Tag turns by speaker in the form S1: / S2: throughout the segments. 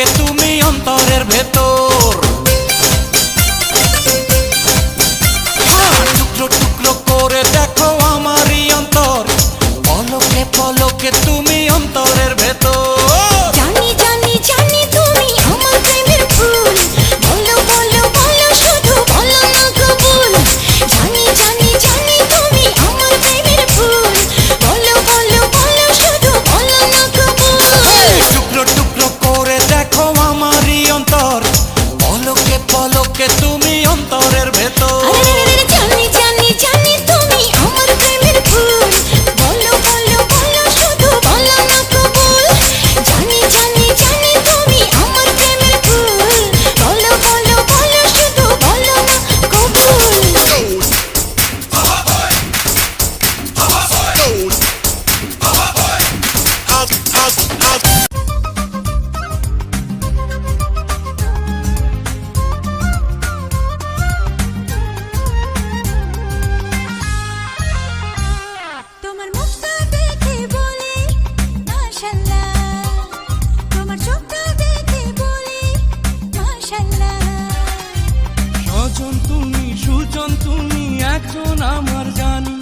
S1: পলকে তুমি অন্তরের ভেতর। টুকরো টুকরো করে দেখো আমারই অন্তর, পলকে পলকে তুমি অন্তরের ভেতর।
S2: জানি জানি জানি তুমি আমার প্রেমের ফুল, বলো বলো বলো শুধু বলো না কবুল। জানি জানি জানি তুমি আমার প্রেমের ফুল, বলো বলো বলো শুধু বলো না কবুল।
S1: টুকরো টুকরো করে দেখো আমারই অন্তর, পলকে পলকে তুমি অন্তরের ভেতর।
S2: জানি জানি জানি তুমি আমার প্রেমের ফুল, বলো বলো বলো শুধু বলো না কবুল। জানি জানি জানি তুমি আমার প্রেমের ফুল, বলো বলো বলো শুধু বলো না কবুল। তোমার মুখটা দেখে বলি মাশাআল্লাহ, তোমার চোখটা দেখে বলি মাশাআল্লাহ।
S1: স্বজন তুমি সুজন তুমি একজন আমার জানি,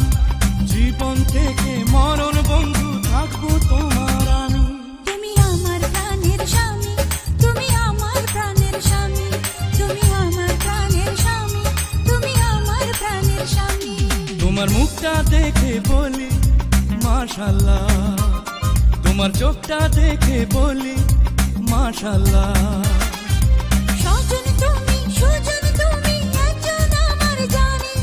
S1: জীবন থেকে মরণ বন্ধু থাকবো তোমার আমি।
S2: তুমি আমার প্রাণের স্বামী, তুমি আমার প্রাণের স্বামী, তুমি আমার প্রাণের স্বামী, তুমি আমার প্রাণের স্বামী।
S1: তোমার মুখটা দেখে বলি মাশাআল্লাহ, তোমার চোখটা দেখে বলি মাশাআল্লাহ।
S2: স্বজন তুমি সুজন তুমি একজন আমার জানি,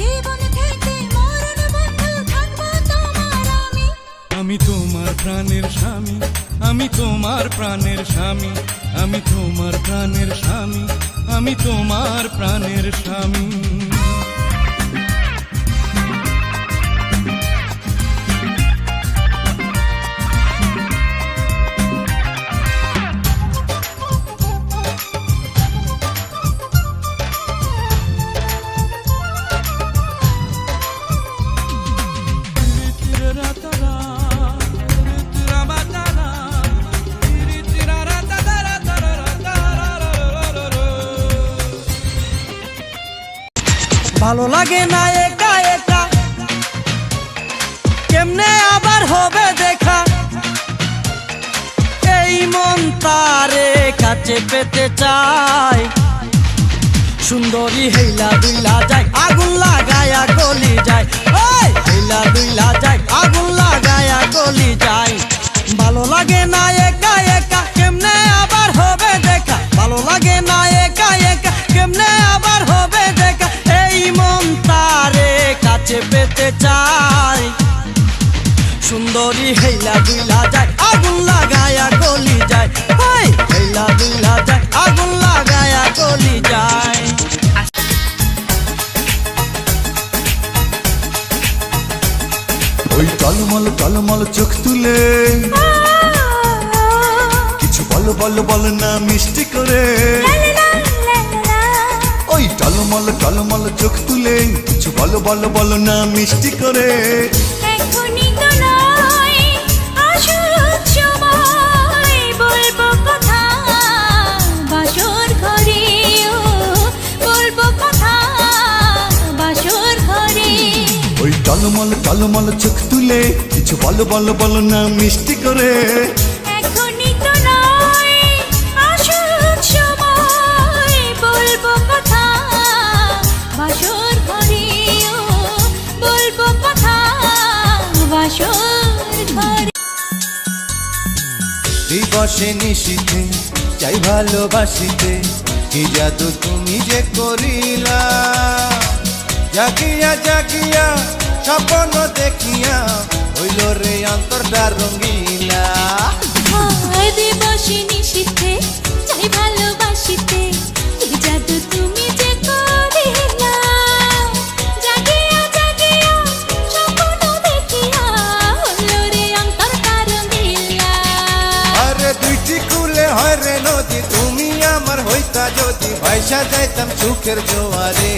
S2: জীবন থেকে মরণ বন্ধু থাকবো তোমার আমি।
S1: আমি তোমার প্রাণের স্বামী, আমি তোমার প্রাণের স্বামী, আমি তোমার প্রাণের স্বামী, আমি তোমার প্রাণের স্বামী।
S3: ভালো লাগে না একা একা, কেমনে আবার হবে দেখা। এই মন তারে কাছে পেতে চায়, সুন্দরী হেইলা দুইলা যায় আগুন লাগায়া গলি যায়। ওই হেইলা দুইলা যায় আগুন লাগায়া গলি যায়। ভালো লাগে না একা একা, কেমনে আবার হবে দেখা। ভালো লাগে না একা একা, কেমনে আবার হবে দেখা। এই মন তারে কাছে পেতে চায়, সুন্দরী হেইলা দুইলা যায় আগুন লাগায়া গলি যায়। ওই হেইলা দুইলা যায় আগুন লাগায়া গলি যায়।
S4: ওই টলমল টলমল চোখ তুলে কিছু বলো বলো বলো না মিষ্টি করে। ওই টলমল টলমল চোখ তুলে কিছু বলো বলো বলো না মিষ্টি করে।
S2: এখনই তো নয়, আসল সময় বলবো কথা বাসর ঘরে, ও বলবো কথা বাসর ঘরে।
S4: ওই টলমল টলমল চোখ তুলে কিছু বলো বলো বলো না মিষ্টি করে।
S2: এখনই তো নয়, আসল সময় বলবো কথা বাসর ঘরে, ও বলবো কথা বাসর ঘরে।
S5: দিবসে নিশীথে চাই ভালোবাসিতে, কি জাদু তুমি যে করিলা। জাগিয়া জাগিয়া স্বপ্ন দেখিয়া হইল রে অন্তরটা রঙ্গিলা।
S2: হায় দিবসে নিশীথে চাই ভালোবাসিতে, কি জাদু তুমি যে করিলা। জাগিয়া জাগিয়া স্বপ্ন দেখিয়া হলো রে অন্তরটা রঙ্গিলা।
S5: আরে দুইটি কুলে হয় রে নদী, তুমি আমার হইতা যদি ভাইসা যাইতাম সুখের জোয়ারে।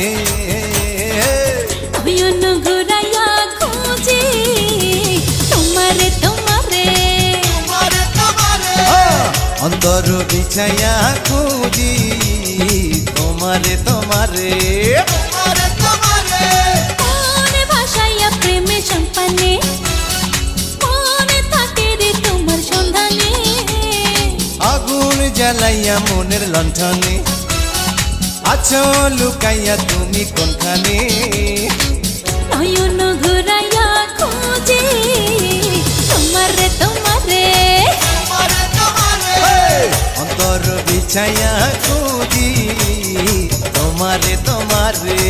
S2: নয়ন ঘুরাইয়া খুঁজে তোমারে তোমারে,
S5: অন্তর বিছাইয়া খুঁজি তোমারে তোমারে
S2: মনে ভাসাইয়া প্রেমের সম্পানে মনে থাকে রে তোমার সন্ধানে
S5: আগুন জ্বালাইয়া মনের লণ্ঠনে আছো লুকাইয়া তুমি কোনখানে
S2: নয়ন ঘুরাইয়া খোঁজে তোমারে তোমারে
S5: অন্তর বিছাইয়া খুঁজি তোমারে তোমারে